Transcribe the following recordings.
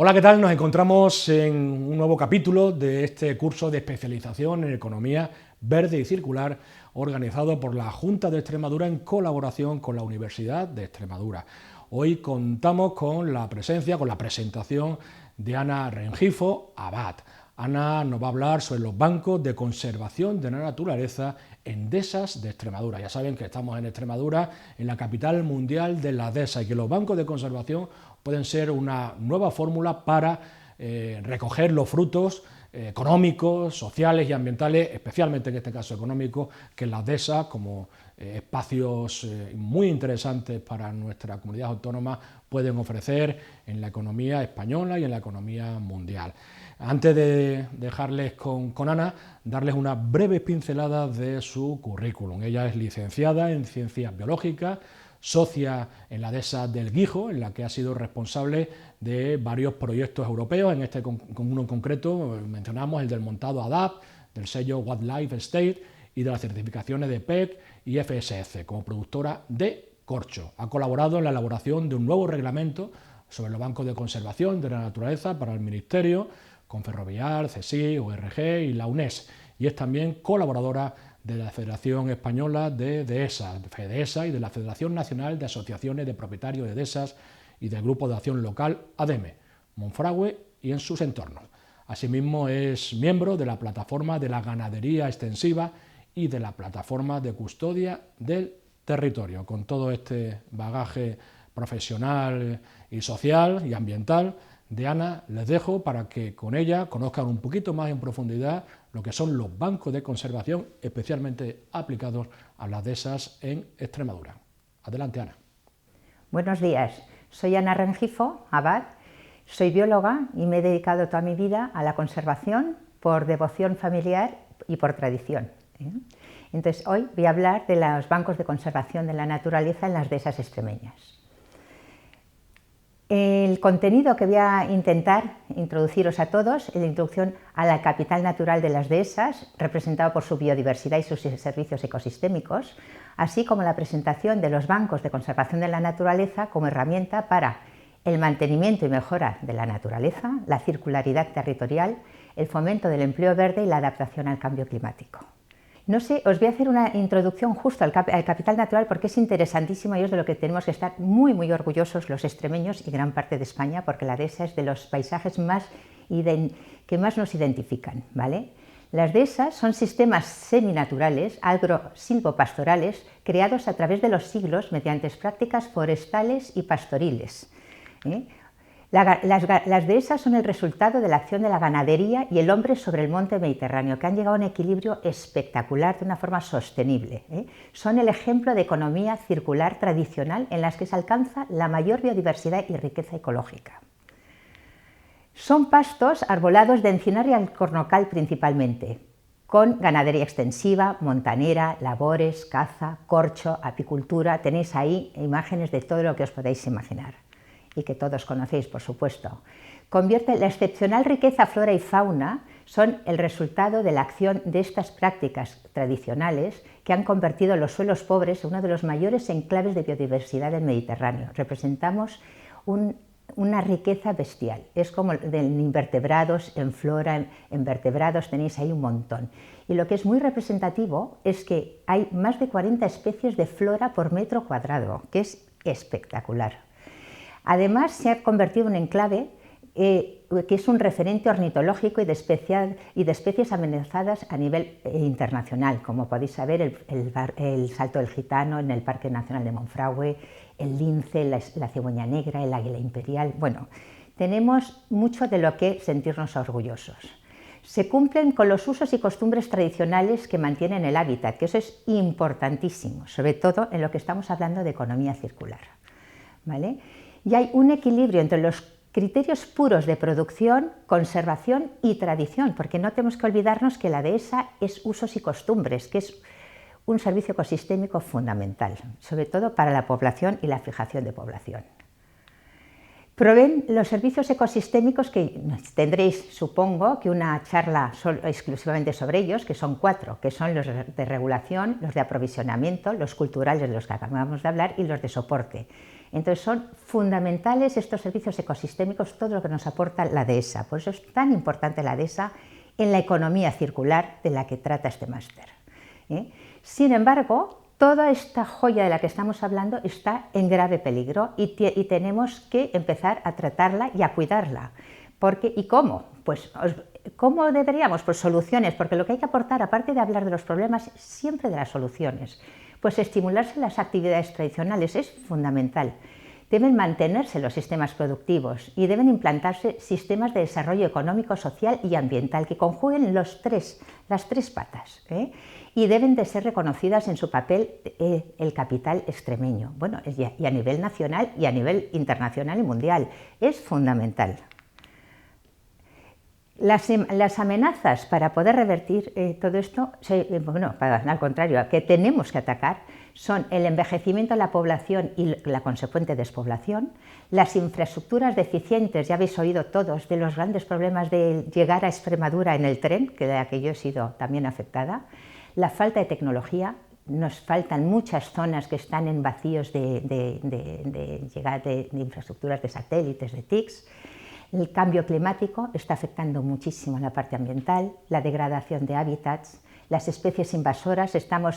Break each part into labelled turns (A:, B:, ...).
A: Hola, ¿qué tal? Nos encontramos en un nuevo capítulo de este curso de especialización en economía verde y circular organizado por la Junta de Extremadura en colaboración con la Universidad de Extremadura. Hoy contamos con la presentación de Ana Rengifo Abad. Ana nos va a hablar sobre los bancos de conservación de la naturaleza en dehesas de Extremadura. Ya saben que estamos en Extremadura, en la capital mundial de la dehesa, y que los bancos de conservación pueden ser una nueva fórmula para recoger los frutos económicos, sociales y ambientales, especialmente en este caso económicos, que las dehesas, como espacios muy interesantes para nuestra comunidad autónoma, pueden ofrecer en la economía española y en la economía mundial. Antes de dejarles con Ana, darles una breve pincelada de su currículum. Ella es licenciada en Ciencias Biológicas, socia en la dehesa del Guijo, en la que ha sido responsable de varios proyectos europeos. En este con uno en concreto mencionamos el del montado ADAP, del sello Wildlife State y de las certificaciones de PEC y FSC como productora de corcho. Ha colaborado en la elaboración de un nuevo reglamento sobre los bancos de conservación de la naturaleza para el Ministerio, con Ferrovial, CSIC, ORG y la UNES, y es también colaboradora de la Federación Española de Dehesas, FEDESA, y de la Federación Nacional de Asociaciones de Propietarios de Dehesas y del Grupo de Acción Local ADEME, Monfragüe y en sus entornos. Asimismo, es miembro de la Plataforma de la Ganadería Extensiva y de la Plataforma de Custodia del Territorio. Con todo este bagaje profesional y social y ambiental de Ana, les dejo para que con ella conozcan un poquito más en profundidad lo que son los bancos de conservación, especialmente aplicados a las dehesas en Extremadura. Adelante, Ana.
B: Buenos días, soy Ana Rengifo Abad, soy bióloga y me he dedicado toda mi vida a la conservación por devoción familiar y por tradición. Entonces, hoy voy a hablar de los bancos de conservación de la naturaleza en las dehesas extremeñas. El contenido que voy a intentar introduciros a todos es la introducción a la capital natural de las dehesas, representado por su biodiversidad y sus servicios ecosistémicos, así como la presentación de los bancos de conservación de la naturaleza como herramienta para el mantenimiento y mejora de la naturaleza, la circularidad territorial, el fomento del empleo verde y la adaptación al cambio climático. No sé, os voy a hacer una introducción justo al capital natural porque es interesantísimo y es de lo que tenemos que estar muy orgullosos los extremeños y gran parte de España, porque la dehesa es de los paisajes que más nos identifican, ¿vale? Las dehesas son sistemas seminaturales, agro-silvopastorales, creados a través de los siglos mediante prácticas forestales y pastoriles. Las dehesas son el resultado de la acción de la ganadería y el hombre sobre el monte Mediterráneo, que han llegado a un equilibrio espectacular de una forma sostenible. Son el ejemplo de economía circular tradicional en las que se alcanza la mayor biodiversidad y riqueza ecológica. Son pastos arbolados de encinar y alcornocal principalmente, con ganadería extensiva, montanera, labores, caza, corcho, apicultura. Tenéis ahí imágenes de todo lo que os podéis imaginar y que todos conocéis, por supuesto. La excepcional riqueza flora y fauna son el resultado de la acción de estas prácticas tradicionales que han convertido los suelos pobres en uno de los mayores enclaves de biodiversidad del Mediterráneo. Representamos una riqueza bestial, es como en invertebrados, en flora, en vertebrados tenéis ahí un montón. Y lo que es muy representativo es que hay más de 40 especies de flora por metro cuadrado, que es espectacular. Además, se ha convertido en un enclave que es un referente ornitológico y de especies amenazadas a nivel internacional, como podéis saber el salto del gitano en el Parque Nacional de Monfragüe, el lince, la cigüeña negra, el águila imperial. Bueno, tenemos mucho de lo que sentirnos orgullosos. Se cumplen con los usos y costumbres tradicionales que mantienen el hábitat, que eso es importantísimo, sobre todo en lo que estamos hablando de economía circular, ¿vale? Y hay un equilibrio entre los criterios puros de producción, conservación y tradición, porque no tenemos que olvidarnos que la dehesa es usos y costumbres, que es un servicio ecosistémico fundamental, sobre todo para la población y la fijación de población. Proveen los servicios ecosistémicos que tendréis, supongo, que una charla exclusivamente sobre ellos, que son 4, que son los de regulación, los de aprovisionamiento, los culturales de los que acabamos de hablar y los de soporte. Entonces son fundamentales estos servicios ecosistémicos, todo lo que nos aporta la Dehesa. Por eso es tan importante la Dehesa en la economía circular de la que trata este máster. Sin embargo, toda esta joya de la que estamos hablando está en grave peligro y tenemos que empezar a tratarla y a cuidarla. ¿Y cómo? Pues, ¿cómo deberíamos? Pues soluciones, porque lo que hay que aportar, aparte de hablar de los problemas, siempre de las soluciones. Pues estimularse las actividades tradicionales es fundamental. Deben mantenerse los sistemas productivos y deben implantarse sistemas de desarrollo económico, social y ambiental que conjuguen las tres patas, y deben de ser reconocidas en su papel el capital extremeño, bueno, y a nivel nacional y a nivel internacional y mundial. Es fundamental. Las amenazas para poder revertir todo esto, bueno, al contrario, que tenemos que atacar, son el envejecimiento de la población y la consecuente despoblación, las infraestructuras deficientes, ya habéis oído todos de los grandes problemas de llegar a Extremadura en el tren, que de la que yo he sido también afectada, la falta de tecnología, nos faltan muchas zonas que están en vacíos de infraestructuras de satélites, de TICs. El cambio climático está afectando muchísimo a la parte ambiental, la degradación de hábitats, las especies invasoras.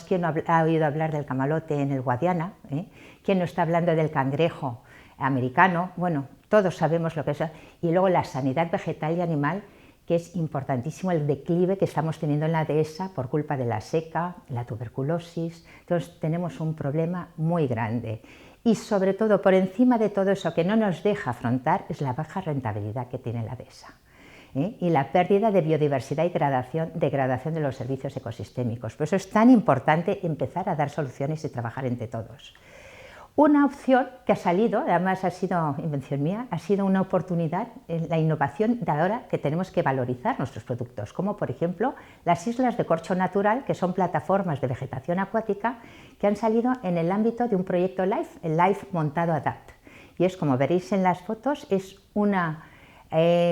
B: ¿Quién no ha oído hablar del camalote en el Guadiana? ¿Quién no está hablando del cangrejo americano? Bueno, todos sabemos lo que es. Y luego la sanidad vegetal y animal, que es importantísimo el declive que estamos teniendo en la Dehesa por culpa de la seca, la tuberculosis. Entonces tenemos un problema muy grande. Y sobre todo, por encima de todo eso que no nos deja afrontar, es la baja rentabilidad que tiene la Dehesa. Y la pérdida de biodiversidad y degradación de los servicios ecosistémicos. Por eso es tan importante empezar a dar soluciones y trabajar entre todos. Una opción que ha salido, además ha sido invención mía, ha sido una oportunidad en la innovación de ahora que tenemos que valorizar nuestros productos, como por ejemplo las islas de corcho natural, que son plataformas de vegetación acuática que han salido en el ámbito de un proyecto LIFE, el LIFE Montado Adapt. Y es, como veréis en las fotos,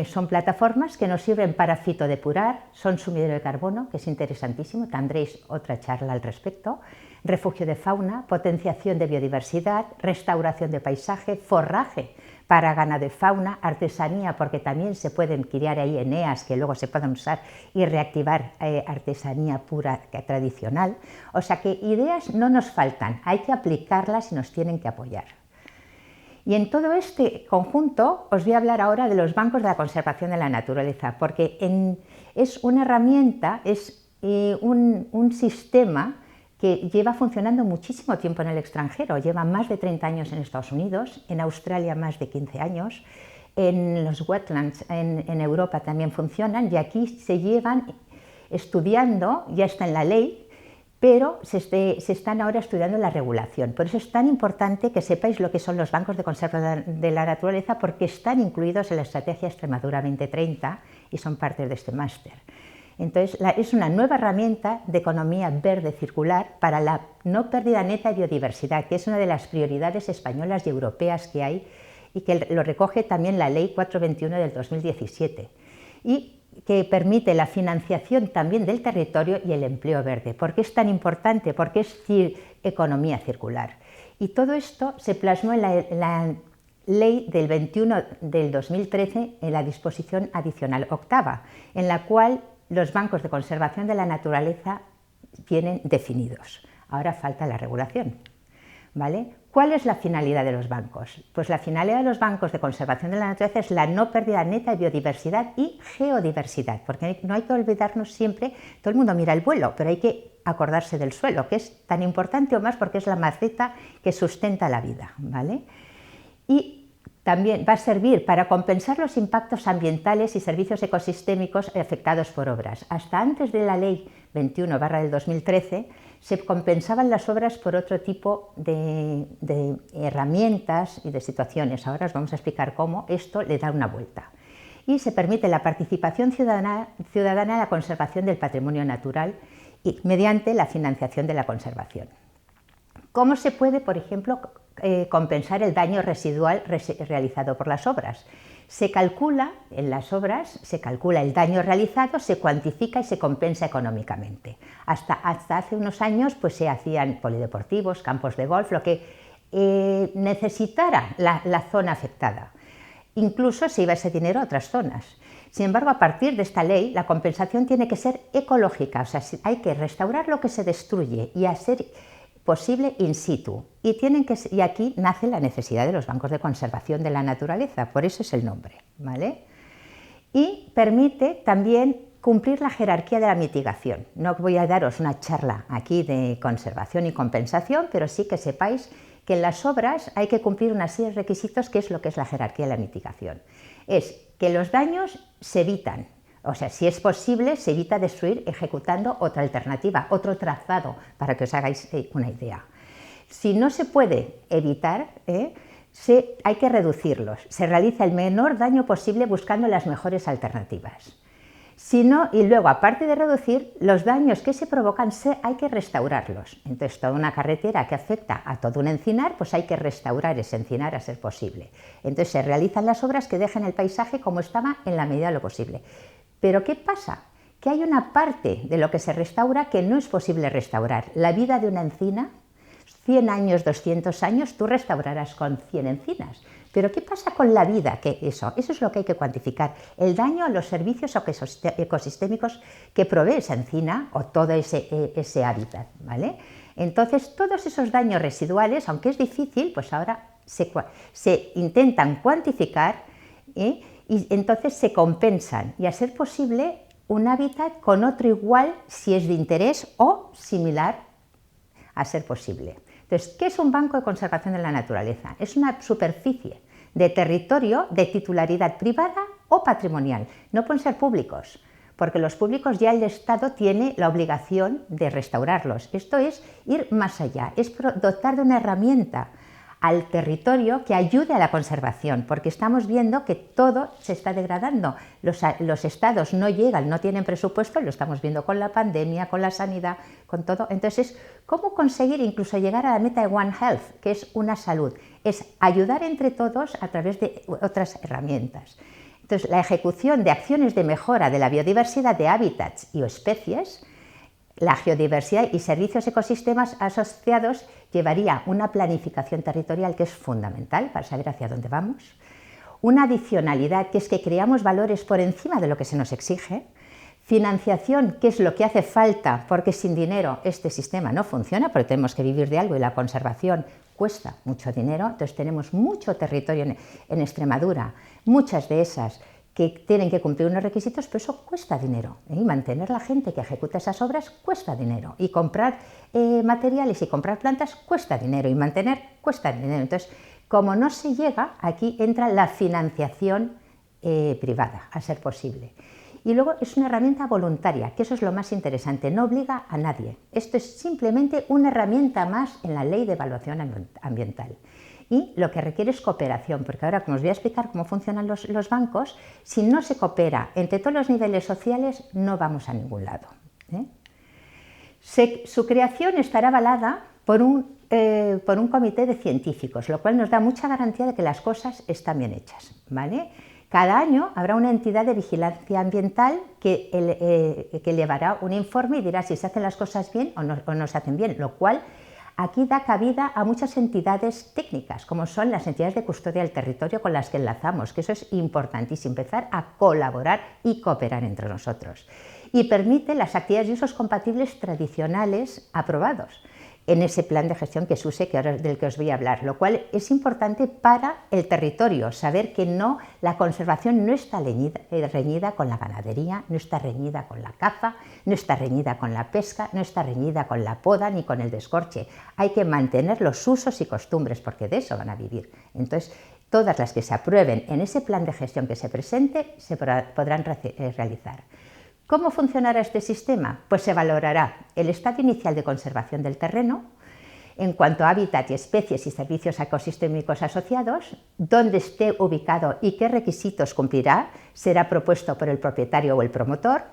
B: son plataformas que nos sirven para fitodepurar, son sumidero de carbono, que es interesantísimo, tendréis otra charla al respecto, refugio de fauna, potenciación de biodiversidad, restauración de paisaje, forraje para ganado de fauna, artesanía, porque también se pueden criar ahí eneas que luego se puedan usar y reactivar artesanía pura tradicional. O sea que ideas no nos faltan, hay que aplicarlas y nos tienen que apoyar. Y en todo este conjunto os voy a hablar ahora de los bancos de la conservación de la naturaleza, porque es una herramienta, es un sistema que lleva funcionando muchísimo tiempo en el extranjero, lleva más de 30 años en Estados Unidos, en Australia más de 15 años, en los wetlands en Europa también funcionan y aquí se llevan estudiando, ya está en la ley, pero se están ahora estudiando la regulación. Por eso es tan importante que sepáis lo que son los bancos de conservación de la naturaleza, porque están incluidos en la Estrategia Extremadura 2030 y son parte de este máster. Entonces, es una nueva herramienta de economía verde circular para la no pérdida neta de biodiversidad, que es una de las prioridades españolas y europeas que hay y que lo recoge también la Ley 421 del 2017. Y que permite la financiación también del territorio y el empleo verde. ¿Por qué es tan importante? Porque es economía circular. Y todo esto se plasmó en la Ley del 21 del 2013, en la disposición adicional octava, en la cual los bancos de conservación de la naturaleza vienen definidos. Ahora falta la regulación, ¿vale? ¿Cuál es la finalidad de los bancos? Pues la finalidad de los bancos de conservación de la naturaleza es la no pérdida neta de biodiversidad y geodiversidad, porque no hay que olvidarnos siempre, todo el mundo mira el vuelo, pero hay que acordarse del suelo, que es tan importante o más porque es la maceta que sustenta la vida, ¿vale? Y también va a servir para compensar los impactos ambientales y servicios ecosistémicos afectados por obras. Hasta antes de la Ley 21/2013 se compensaban las obras por otro tipo de herramientas y de situaciones. Ahora os vamos a explicar cómo esto le da una vuelta. Y se permite la participación ciudadana en la conservación del patrimonio natural y mediante la financiación de la conservación. ¿Cómo se puede, por ejemplo, compensar el daño residual realizado por las obras? Se calcula en las obras, se calcula el daño realizado, se cuantifica y se compensa económicamente. Hasta hace unos años pues, se hacían polideportivos, campos de golf, lo que necesitara la zona afectada. Incluso se iba ese dinero a otras zonas. Sin embargo, a partir de esta ley, la compensación tiene que ser ecológica, o sea, hay que restaurar lo que se destruye y hacer posible in situ. Y aquí nace la necesidad de los bancos de conservación de la naturaleza, por eso es el nombre, ¿vale? Y permite también cumplir la jerarquía de la mitigación. No voy a daros una charla aquí de conservación y compensación, pero sí que sepáis que en las obras hay que cumplir una serie de requisitos, que es lo que es la jerarquía de la mitigación. Es que los daños se evitan, o sea, si es posible, se evita destruir ejecutando otra alternativa, otro trazado, para que os hagáis una idea. Si no se puede evitar, hay que reducirlos. Se realiza el menor daño posible buscando las mejores alternativas. Si no, y luego, aparte de reducir, los daños que se provocan hay que restaurarlos. Entonces, toda una carretera que afecta a todo un encinar, pues hay que restaurar ese encinar a ser posible. Entonces, se realizan las obras que dejen el paisaje como estaba en la medida de lo posible. Pero, ¿qué pasa? Que hay una parte de lo que se restaura que no es posible restaurar. La vida de una encina, 100 años, 200 años, tú restaurarás con 100 encinas. Pero ¿qué pasa con la vida? Eso es lo que hay que cuantificar. El daño a los servicios ecosistémicos que provee esa encina o todo ese hábitat, ¿vale? Entonces, todos esos daños residuales, aunque es difícil, pues ahora se intentan cuantificar, y entonces se compensan y, a ser posible, un hábitat con otro igual si es de interés o similar, a ser posible. Entonces, ¿qué es un banco de conservación de la naturaleza? Es una superficie de territorio de titularidad privada o patrimonial. No pueden ser públicos, porque los públicos ya el Estado tiene la obligación de restaurarlos. Esto es ir más allá, es dotar de una herramienta al territorio que ayude a la conservación, porque estamos viendo que todo se está degradando. Los estados no llegan, no tienen presupuesto, lo estamos viendo con la pandemia, con la sanidad, con todo. Entonces, ¿cómo conseguir incluso llegar a la meta de One Health, que es una salud? Es ayudar entre todos a través de otras herramientas. Entonces, la ejecución de acciones de mejora de la biodiversidad de hábitats y especies, la geodiversidad y servicios ecosistemas asociados llevaría una planificación territorial que es fundamental para saber hacia dónde vamos, una adicionalidad, que es que creamos valores por encima de lo que se nos exige, financiación, que es lo que hace falta, porque sin dinero este sistema no funciona, porque tenemos que vivir de algo y la conservación cuesta mucho dinero. Entonces tenemos mucho territorio en Extremadura, muchas de esas que tienen que cumplir unos requisitos, pero eso cuesta dinero. Y mantener la gente que ejecuta esas obras cuesta dinero. Y comprar materiales y comprar plantas cuesta dinero. Y mantener cuesta dinero. Entonces, como no se llega, aquí entra la financiación privada, a ser posible. Y luego es una herramienta voluntaria, que eso es lo más interesante, no obliga a nadie. Esto es simplemente una herramienta más en la ley de evaluación ambiental. Y lo que requiere es cooperación, porque ahora, como os voy a explicar cómo funcionan los bancos, si no se coopera entre todos los niveles sociales, no vamos a ningún lado. Su creación estará avalada por un comité de científicos, lo cual nos da mucha garantía de que las cosas están bien hechas, ¿vale? Cada año habrá una entidad de vigilancia ambiental que elevará un informe y dirá si se hacen las cosas bien o no se hacen bien, lo cual aquí da cabida a muchas entidades técnicas, como son las entidades de custodia del territorio con las que enlazamos, que eso es importantísimo, empezar a colaborar y cooperar entre nosotros. Y permite las actividades y usos compatibles tradicionales aprobados en ese plan de gestión que SUSE, del que os voy a hablar, lo cual es importante para el territorio, saber que la conservación no está reñida con la ganadería, no está reñida con la caza, no está reñida con la pesca, no está reñida con la poda ni con el descorche. Hay que mantener los usos y costumbres, porque de eso van a vivir. Entonces, todas las que se aprueben en ese plan de gestión que se presente se podrán realizar. ¿Cómo funcionará este sistema? Pues se valorará el estado inicial de conservación del terreno, en cuanto a hábitat y especies y servicios ecosistémicos asociados, dónde esté ubicado y qué requisitos cumplirá, será propuesto por el propietario o el promotor,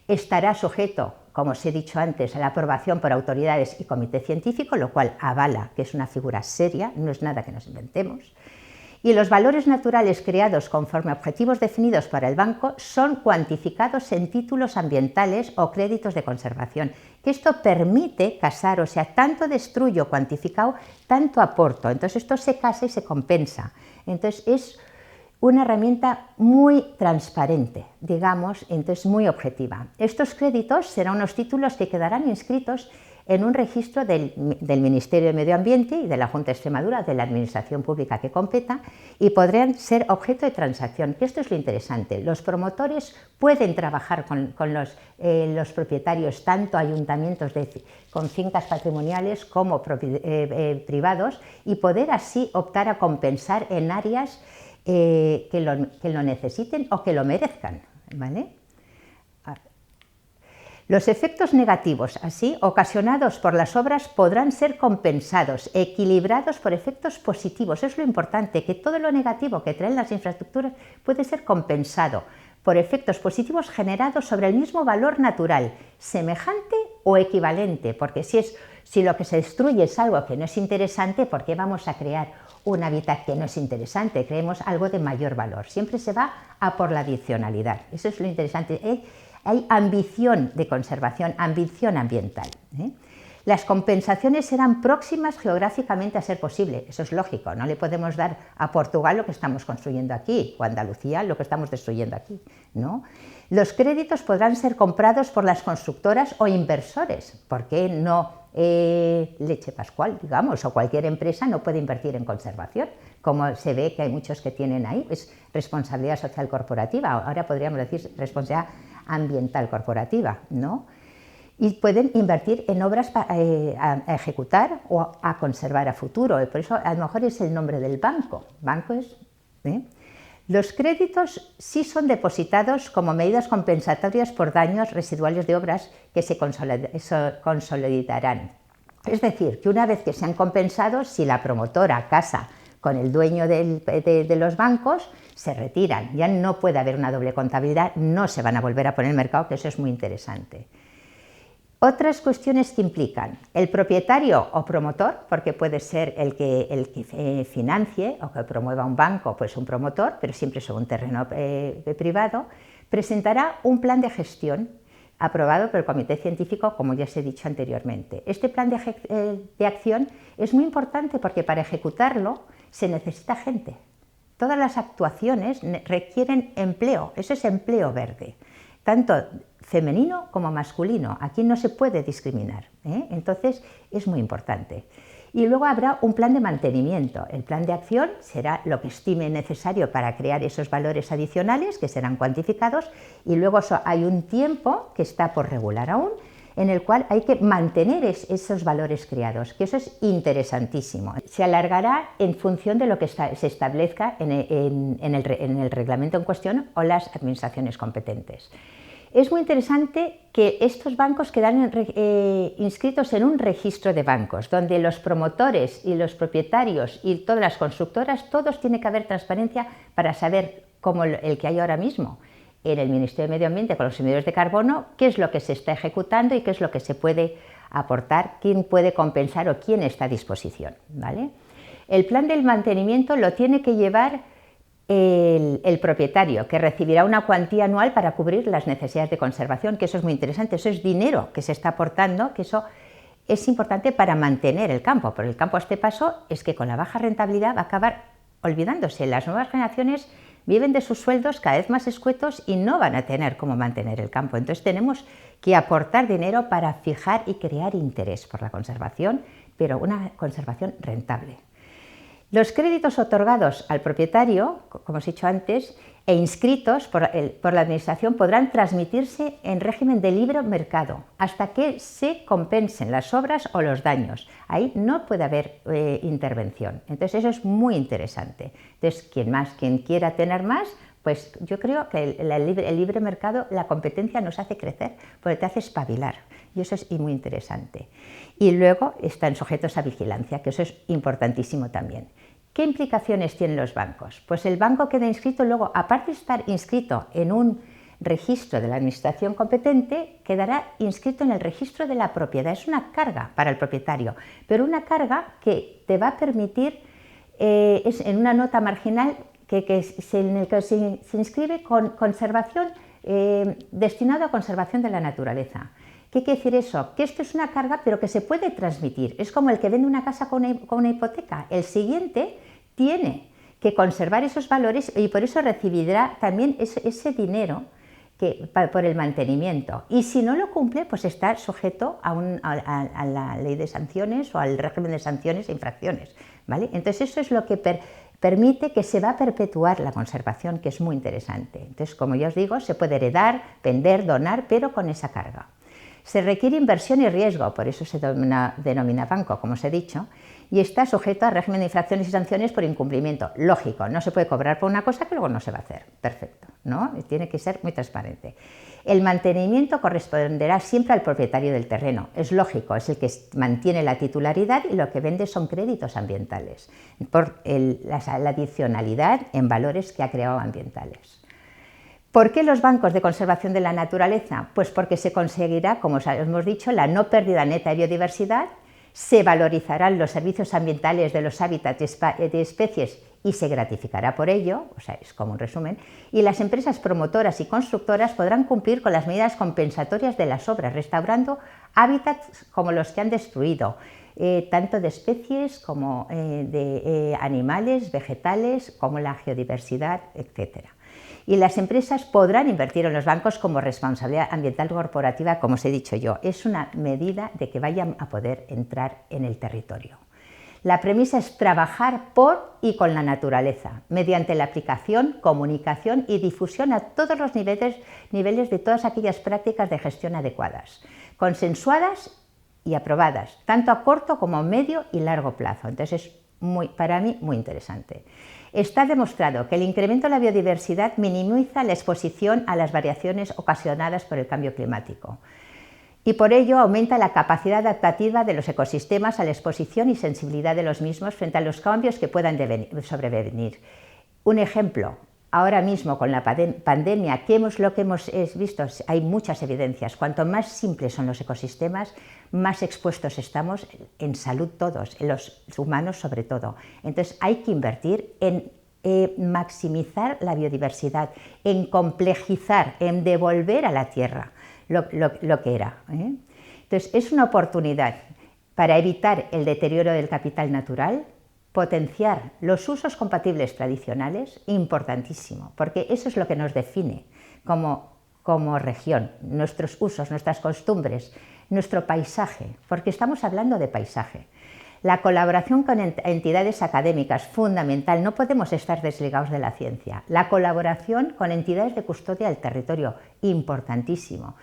B: estará sujeto, como os he dicho antes, a la aprobación por autoridades y comité científico, lo cual avala que es una figura seria, no es nada que nos inventemos, Y los valores naturales creados conforme a objetivos definidos para el banco son cuantificados en títulos ambientales o créditos de conservación, que esto permite casar, o sea, tanto destruyo cuantificado, tanto aporto. Entonces esto se casa y se compensa. Entonces es una herramienta muy transparente, digamos, entonces muy objetiva. Estos créditos serán unos títulos que quedarán inscritos en un registro del Ministerio de Medio Ambiente y de la Junta de Extremadura, de la Administración Pública que competa, y podrán ser objeto de transacción, que esto es lo interesante. Los promotores pueden trabajar con los propietarios, tanto ayuntamientos con fincas patrimoniales como privados, y poder así optar a compensar en áreas que lo necesiten o que lo merezcan, ¿vale? Los efectos negativos, así, ocasionados por las obras podrán ser compensados, equilibrados por efectos positivos. Es lo importante, que todo lo negativo que traen las infraestructuras puede ser compensado por efectos positivos generados sobre el mismo valor natural, semejante o equivalente, porque si lo que se destruye es algo que no es interesante, ¿por qué vamos a crear un hábitat que no es interesante? Creemos algo de mayor valor. Siempre se va a por la adicionalidad. Eso es lo interesante. Hay ambición de conservación, ambición ambiental. Las compensaciones serán próximas geográficamente a ser posible. Eso es lógico, no le podemos dar a Portugal lo que estamos construyendo aquí, o a Andalucía lo que estamos destruyendo aquí, ¿no? Los créditos podrán ser comprados por las constructoras o inversores. ¿Por qué no Leche Pascual, digamos, o cualquier empresa no puede invertir en conservación? Como se ve que hay muchos que tienen ahí, es responsabilidad social corporativa, ahora podríamos decir responsabilidad ambiental corporativa, ¿no? Y pueden invertir en obras a ejecutar o a conservar a futuro. Por eso a lo mejor es el nombre del banco. Banco es... Los créditos sí son depositados como medidas compensatorias por daños residuales de obras que se consolidarán. Es decir, que una vez que sean compensados, si la promotora casa con el dueño de los bancos, se retiran. Ya no puede haber una doble contabilidad, no se van a volver a poner en el mercado, que eso es muy interesante. Otras cuestiones que implican el propietario o promotor, porque puede ser el que financie o que promueva un banco, pues un promotor, pero siempre sobre un terreno privado, presentará un plan de gestión aprobado por el Comité Científico, como ya os he dicho anteriormente. Este plan de acción es muy importante porque para ejecutarlo se necesita gente. Todas las actuaciones requieren empleo, eso es empleo verde, tanto femenino como masculino. Aquí no se puede discriminar, entonces es muy importante. Y luego habrá un plan de mantenimiento. El plan de acción será lo que estime necesario para crear esos valores adicionales que serán cuantificados, y luego hay un tiempo que está por regular aún, en el cual hay que mantener esos valores creados, que eso es interesantísimo. Se alargará en función de lo que se establezca en el reglamento en cuestión o las administraciones competentes. Es muy interesante que estos bancos quedan inscritos en un registro de bancos, donde los promotores y los propietarios y todas las constructoras, todos tiene que haber transparencia para saber, como el que hay ahora mismo en el Ministerio de Medio Ambiente con los medidores de carbono, qué es lo que se está ejecutando y qué es lo que se puede aportar, quién puede compensar o quién está a disposición, ¿vale? El plan del mantenimiento lo tiene que llevar el propietario, que recibirá una cuantía anual para cubrir las necesidades de conservación, que eso es muy interesante, eso es dinero que se está aportando, que eso es importante para mantener el campo, porque el campo a este paso es que con la baja rentabilidad va a acabar olvidándose. Las nuevas generaciones viven de sus sueldos cada vez más escuetos y no van a tener cómo mantener el campo. Entonces tenemos que aportar dinero para fijar y crear interés por la conservación, pero una conservación rentable. Los créditos otorgados al propietario, como os he dicho antes, e inscritos por la Administración podrán transmitirse en régimen de libre mercado hasta que se compensen las obras o los daños. Ahí no puede haber intervención. Entonces eso es muy interesante. Entonces quien quiera tener más, pues yo creo que el libre mercado, la competencia nos hace crecer porque te hace espabilar. Y eso es muy interesante. Y luego están sujetos a vigilancia, que eso es importantísimo también. ¿Qué implicaciones tienen los bancos? Pues el banco queda inscrito luego, aparte de estar inscrito en un registro de la administración competente, quedará inscrito en el registro de la propiedad. Es una carga para el propietario, pero una carga que te va a permitir es en una nota marginal en el que se inscribe con conservación, destinado a conservación de la naturaleza. ¿Qué quiere decir eso? Que esto es una carga, pero que se puede transmitir. Es como el que vende una casa con una hipoteca. El siguiente tiene que conservar esos valores y por eso recibirá también ese dinero por el mantenimiento. Y si no lo cumple, pues está sujeto a la ley de sanciones o al régimen de sanciones e infracciones, ¿vale? Entonces eso es lo que permite que se va a perpetuar la conservación, que es muy interesante. Entonces, como ya os digo, se puede heredar, vender, donar, pero con esa carga. Se requiere inversión y riesgo, por eso se denomina banco, como os he dicho, y está sujeto a régimen de infracciones y sanciones por incumplimiento. Lógico, no se puede cobrar por una cosa que luego no se va a hacer. Perfecto, ¿no? Y tiene que ser muy transparente. El mantenimiento corresponderá siempre al propietario del terreno. Es lógico, es el que mantiene la titularidad y lo que vende son créditos ambientales, por la adicionalidad en valores que ha creado ambientales. ¿Por qué los bancos de conservación de la naturaleza? Pues porque se conseguirá, como os hemos dicho, la no pérdida neta de biodiversidad, se valorizarán los servicios ambientales de los hábitats de especies y se gratificará por ello, o sea, es como un resumen, y las empresas promotoras y constructoras podrán cumplir con las medidas compensatorias de las obras, restaurando hábitats como los que han destruido, tanto de especies como de animales, vegetales, como la geodiversidad, etc. Y las empresas podrán invertir en los bancos como responsabilidad ambiental corporativa, como os he dicho yo. Es una medida de que vayan a poder entrar en el territorio. La premisa es trabajar por y con la naturaleza, mediante la aplicación, comunicación y difusión a todos los niveles de todas aquellas prácticas de gestión adecuadas, consensuadas y aprobadas, tanto a corto como a medio y largo plazo. Entonces es para mí muy interesante. Está demostrado que el incremento de la biodiversidad minimiza la exposición a las variaciones ocasionadas por el cambio climático y por ello aumenta la capacidad adaptativa de los ecosistemas a la exposición y sensibilidad de los mismos frente a los cambios que puedan sobrevenir. Un ejemplo, ahora mismo con la pandemia, lo que hemos visto, hay muchas evidencias. Cuanto más simples son los ecosistemas, más expuestos estamos en salud todos, en los humanos sobre todo. Entonces hay que invertir en maximizar la biodiversidad, en complejizar, en devolver a la tierra lo que era. Entonces es una oportunidad para evitar el deterioro del capital natural, potenciar los usos compatibles tradicionales, importantísimo, porque eso es lo que nos define como región, nuestros usos, nuestras costumbres, nuestro paisaje, porque estamos hablando de paisaje. La colaboración con entidades académicas, fundamental, no podemos estar desligados de la ciencia. La colaboración con entidades de custodia del territorio, importantísimo.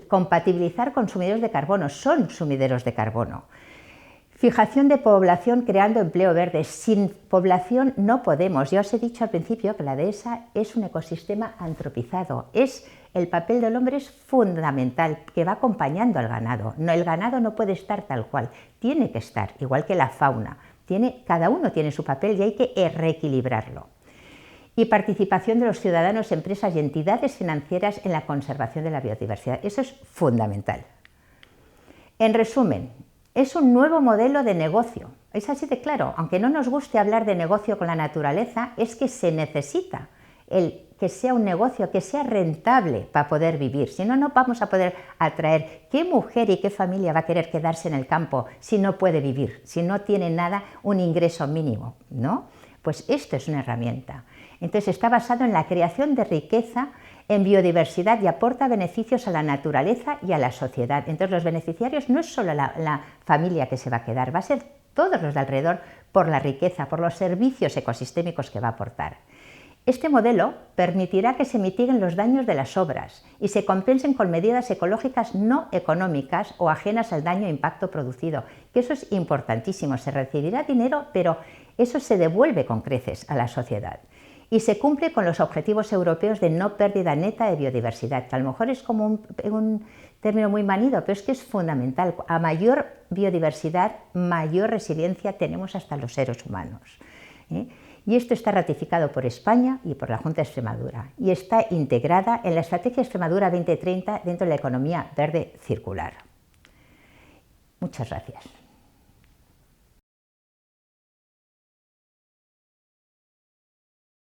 B: Compatibilizar con sumideros de carbono, son sumideros de carbono. Fijación de población creando empleo verde. Sin población no podemos. Ya os he dicho al principio que la dehesa es un ecosistema antropizado. El papel del hombre es fundamental, que va acompañando al ganado. El ganado no puede estar tal cual, tiene que estar, igual que la fauna. Cada uno tiene su papel y hay que reequilibrarlo. Y participación de los ciudadanos, empresas y entidades financieras en la conservación de la biodiversidad. Eso es fundamental. En resumen, es un nuevo modelo de negocio. Es así de claro. Aunque no nos guste hablar de negocio con la naturaleza, es que se necesita que sea un negocio, que sea rentable para poder vivir. Si no, no vamos a poder atraer. ¿Qué mujer y qué familia va a querer quedarse en el campo si no puede vivir, si no tiene nada, un ingreso mínimo, ¿no? Pues esto es una herramienta. Entonces está basado en la creación de riqueza en biodiversidad y aporta beneficios a la naturaleza y a la sociedad. Entonces los beneficiarios no es solo la familia que se va a quedar, va a ser todos los de alrededor por la riqueza, por los servicios ecosistémicos que va a aportar. Este modelo permitirá que se mitiguen los daños de las obras y se compensen con medidas ecológicas no económicas o ajenas al daño e impacto producido, que eso es importantísimo. Se recibirá dinero, pero eso se devuelve con creces a la sociedad. Y se cumple con los objetivos europeos de no pérdida neta de biodiversidad, que a lo mejor es como un término muy manido, pero es que es fundamental. A mayor biodiversidad, mayor resiliencia tenemos hasta los seres humanos. Y esto está ratificado por España y por la Junta de Extremadura y está integrada en la Estrategia Extremadura 2030 dentro de la economía verde circular. Muchas gracias.